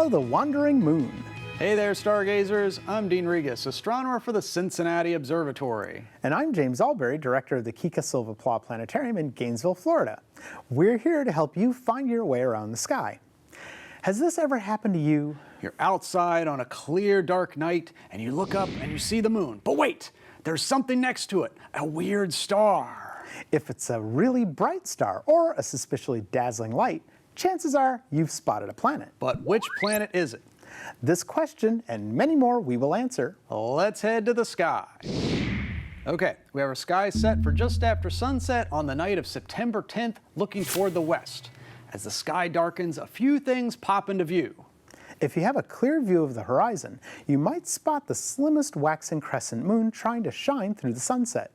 follow the wandering moon. Hey there, stargazers. I'm Dean Regas, astronomer for the Cincinnati Observatory. And I'm James Albury, director of the Kika Silva Pla Planetarium in Gainesville, Florida. We're here to help you find your way around the sky. Has this ever happened to you? You're outside on a clear, dark night, and you look up and you see the moon. But wait, there's something next to it, a weird star. If it's a really bright star or a suspiciously dazzling light, chances are you've spotted a planet. But which planet is it? This question and many more we will answer. Let's head to the sky. Okay, we have our sky set for just after sunset on the night of September 10th, looking toward the west. As the sky darkens, a few things pop into view. If you have a clear view of the horizon, you might spot the slimmest waxing crescent moon trying to shine through the sunset.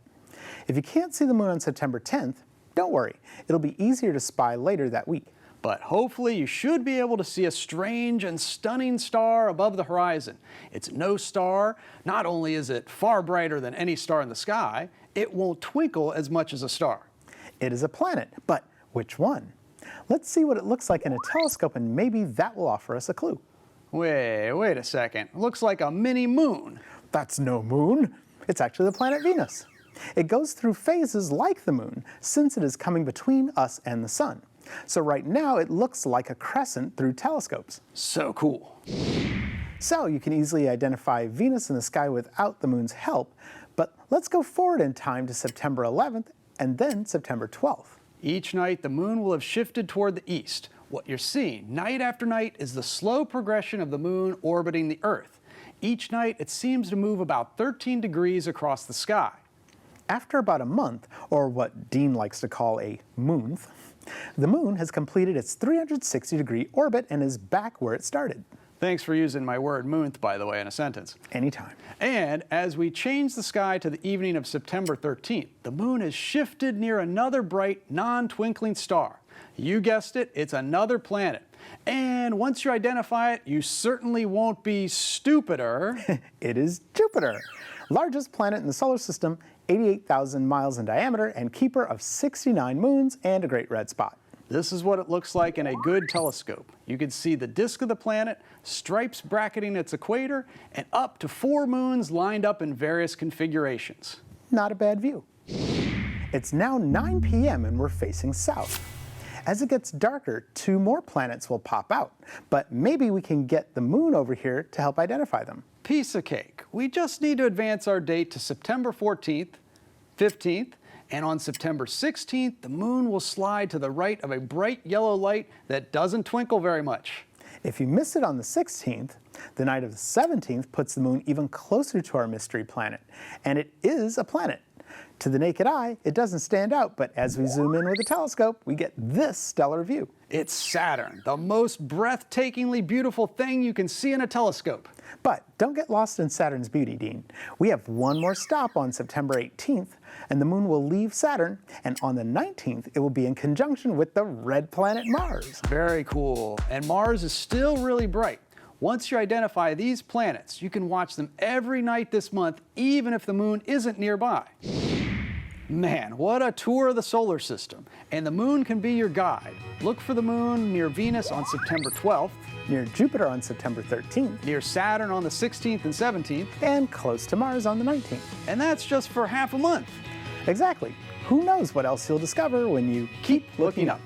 If you can't see the moon on September 10th, don't worry, it'll be easier to spy later that week. But hopefully you should be able to see a strange and stunning star above the horizon. It's no star. Not only is it far brighter than any star in the sky, it won't twinkle as much as a star. It is a planet, but which one? Let's see what it looks like in a telescope, and maybe that will offer us a clue. Wait a second. Looks like a mini moon. That's no moon. It's actually the planet Venus. It goes through phases like the moon, since it is coming between us and the sun. So right now it looks like a crescent through telescopes. So cool. So you can easily identify Venus in the sky without the moon's help, but let's go forward in time to September 11th and then September 12th. Each night the moon will have shifted toward the east. What you're seeing night after night is the slow progression of the moon orbiting the Earth. Each night it seems to move about 13 degrees across the sky. After about a month, or what Dean likes to call a moonth, the moon has completed its 360-degree orbit and is back where it started. Thanks for using my word moonth, by the way, in a sentence. Anytime. And as we change the sky to the evening of September 13th, the moon has shifted near another bright, non-twinkling star. You guessed it, it's another planet. And once you identify it, you certainly won't be stupider. It is Jupiter, largest planet in the solar system, 88,000 miles in diameter, and keeper of 69 moons and a great red spot. This is what it looks like in a good telescope. You can see the disk of the planet, stripes bracketing its equator, and up to 4 moons lined up in various configurations. Not a bad view. It's now 9 p.m. and we're facing south. As it gets darker, 2 more planets will pop out, but maybe we can get the moon over here to help identify them. Piece of cake. We just need to advance our date to September 14th, 15th, and on September 16th, the moon will slide to the right of a bright yellow light that doesn't twinkle very much. If you miss it on the 16th, the night of the 17th puts the moon even closer to our mystery planet, and it is a planet. To the naked eye, it doesn't stand out, but as we zoom in with a telescope, we get this stellar view. It's Saturn, the most breathtakingly beautiful thing you can see in a telescope. But don't get lost in Saturn's beauty, Dean. We have one more stop on September 18th, and the moon will leave Saturn, and on the 19th, it will be in conjunction with the red planet Mars. Very cool. And Mars is still really bright. Once you identify these planets, you can watch them every night this month, even if the moon isn't nearby. Man, what a tour of the solar system. And the moon can be your guide. Look for the moon near Venus on September 12th, near Jupiter on September 13th, near Saturn on the 16th and 17th, and close to Mars on the 19th. And that's just for half a month. Exactly. Who knows what else you'll discover when you keep looking up.